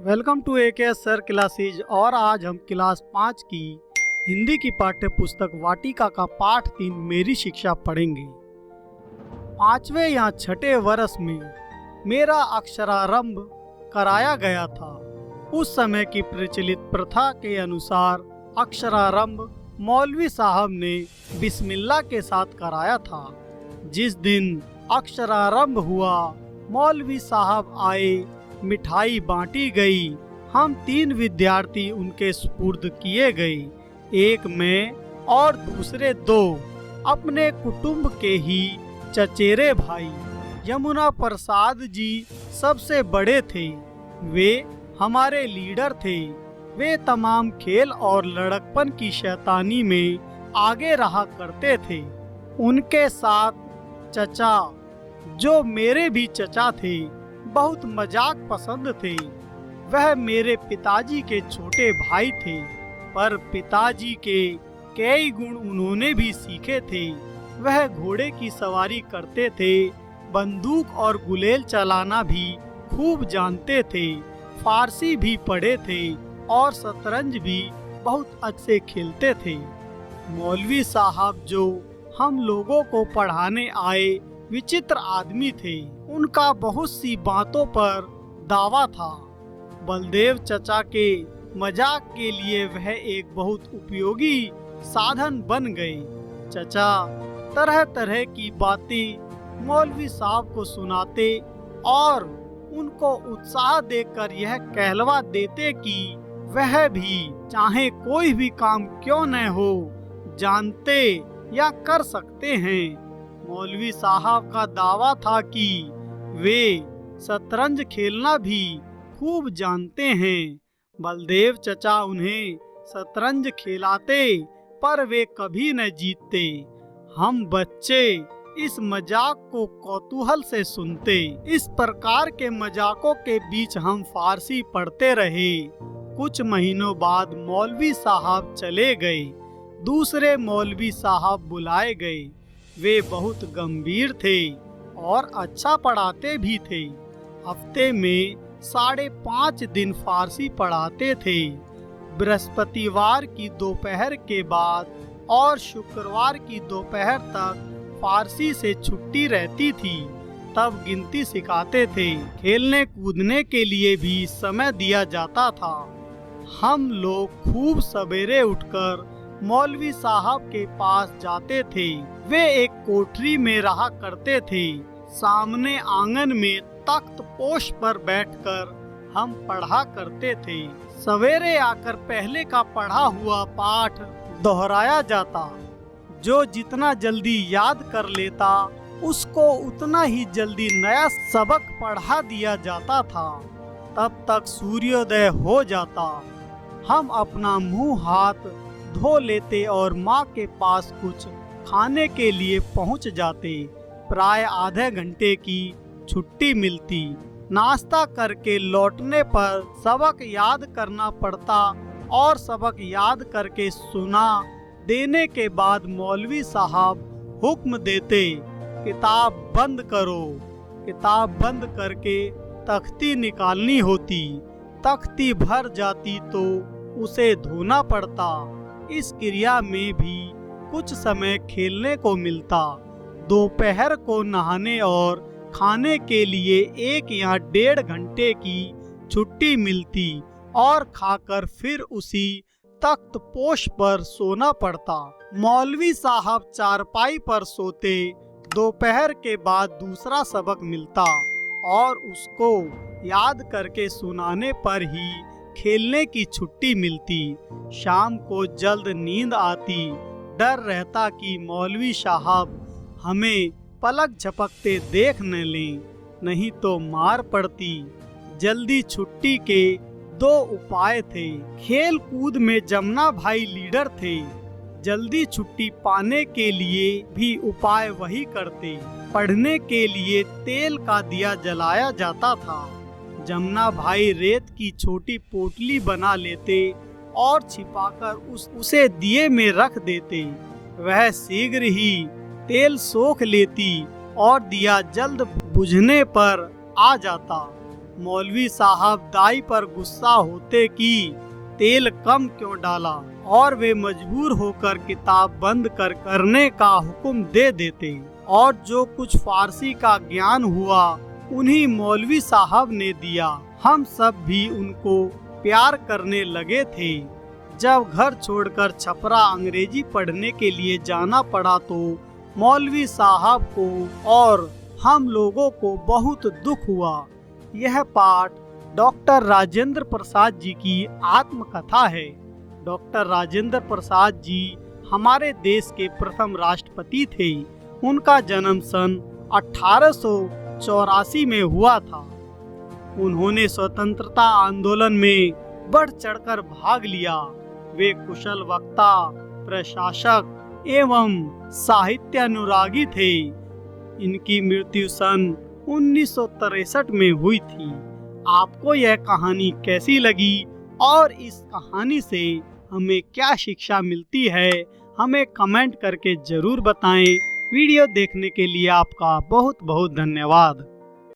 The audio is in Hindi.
Welcome to AK sir classes. और आज हम क्लास 5 की हिंदी की पाठ्य पुस्तक वाटिका का पाठ 3 मेरी शिक्षा पढ़ेंगे। 5वें या 6ठे वर्ष में मेरा अक्षरारंभ कराया गया था। उस समय की प्रचलित प्रथा के अनुसार अक्षरारंभ मौलवी साहब ने बिस्मिल्लाह के साथ कराया था। जिस दिन अक्षरारंभ हुआ, मौलवी साहब आए, मिठाई बांटी गई। हम 3 विद्यार्थी उनके सुपुर्द किए गए, एक मैं और दूसरे 2 अपने कुटुंब के ही चचेरे भाई। यमुना प्रसाद जी सबसे बड़े थे, वे हमारे लीडर थे। वे तमाम खेल और लड़कपन की शैतानी में आगे रहा करते थे। उनके साथ चचा, जो मेरे भी चचा थे, बहुत मजाक पसंद थे। वह मेरे पिताजी के छोटे भाई थे, पर पिताजी के कई गुण उन्होंने भी सीखे थे। वह घोड़े की सवारी करते थे, बंदूक और गुलेल चलाना भी खूब जानते थे, फारसी भी पढ़े थे और शतरंज भी बहुत अच्छे खेलते थे। मौलवी साहब जो हम लोगों को पढ़ाने आए, विचित्र आदमी थे। उनका बहुत सी बातों पर दावा था। बलदेव चचा के मजाक के लिए वह एक बहुत उपयोगी साधन बन गए। चचा तरह तरह की बातें मौलवी साहब को सुनाते और उनको उत्साह देकर यह कहलवा देते कि वह भी चाहे कोई भी काम क्यों न हो, जानते या कर सकते हैं। मौलवी साहब का दावा था कि वे शतरंज खेलना भी खूब जानते हैं। बलदेव चचा उन्हें शतरंज खिलाते, पर वे कभी न जीतते। हम बच्चे इस मजाक को कौतूहल से सुनते। इस प्रकार के मजाकों के बीच हम फारसी पढ़ते रहे। कुछ महीनों बाद मौलवी साहब चले गए। दूसरे मौलवी साहब बुलाए गए। वे बहुत गंभीर थे और अच्छा पढ़ाते भी थे। हफ्ते में 5.5 दिन फारसी पढ़ाते थे। बृहस्पतिवार की दोपहर के बाद और शुक्रवार की दोपहर तक फारसी से छुट्टी रहती थी। तब गिनती सिखाते थे। खेलने कूदने के लिए भी समय दिया जाता था। हम लोग खूब सवेरे उठकर मौलवी साहब के पास जाते थे। वे एक कोठरी में रहा करते थे। सामने आंगन में तख्त पोश पर बैठकर हम पढ़ा करते थे। सवेरे आकर पहले का पढ़ा हुआ पाठ दोहराया जाता। जो जितना जल्दी याद कर लेता, उसको उतना ही जल्दी नया सबक पढ़ा दिया जाता था। तब तक सूर्योदय हो जाता। हम अपना मुंह हाथ धो लेते और माँ के पास कुछ खाने के लिए पहुँच जाते। प्राय आधे घंटे की छुट्टी मिलती। नाश्ता करके लौटने पर सबक याद करना पड़ता और सबक याद करके सुना देने के बाद मौलवी साहब हुक्म देते, किताब बंद करो। किताब बंद करके तख्ती निकालनी होती। तख्ती भर जाती तो उसे धोना पड़ता। इस क्रिया में भी कुछ समय खेलने को मिलता। दोपहर को नहाने और खाने के लिए 1 या 1.5 घंटे की छुट्टी मिलती और खाकर फिर उसी तख्त पोश पर सोना पड़ता। मौलवी साहब चारपाई पर सोते। दोपहर के बाद दूसरा सबक मिलता और उसको याद करके सुनाने पर ही खेलने की छुट्टी मिलती। शाम को जल्द नींद आती। डर रहता कि मौलवी साहब हमें पलक झपकते देख न लें, नहीं तो मार पड़ती। जल्दी छुट्टी के 2 उपाय थे। खेल कूद में जमुना भाई लीडर थे। जल्दी छुट्टी पाने के लिए भी उपाय वही करते। पढ़ने के लिए तेल का दिया जलाया जाता था। जमुना भाई रेत की छोटी पोटली बना लेते और छिपाकर उसे दिए में रख देते। वह शीघ्र ही तेल सोख लेती और दिया जल्द बुझने पर आ जाता। मौलवी साहब दाई पर गुस्सा होते कि तेल कम क्यों डाला, और वे मजबूर होकर किताब बंद करने का हुक्म दे देते। और जो कुछ फारसी का ज्ञान हुआ उन्हीं मौलवी साहब ने दिया। हम सब भी उनको प्यार करने लगे थे। जब घर छोड़कर छपरा अंग्रेजी पढ़ने के लिए जाना पड़ा तो मौलवी साहब को और हम लोगों को बहुत दुख हुआ। यह पाठ डॉक्टर राजेंद्र प्रसाद जी की आत्मकथा है। डॉक्टर राजेंद्र प्रसाद जी हमारे देश के प्रथम राष्ट्रपति थे। उनका जन्म सन 1884 में हुआ था। उन्होंने स्वतंत्रता आंदोलन में बढ़ चढ़कर भाग लिया। वे कुशल वक्ता, प्रशासक एवं साहित्य अनुरागी थे। इनकी मृत्यु सन 1963 में हुई थी। आपको यह कहानी कैसी लगी और इस कहानी से हमें क्या शिक्षा मिलती है, हमें कमेंट करके जरूर बताएं। वीडियो देखने के लिए आपका बहुत बहुत धन्यवाद।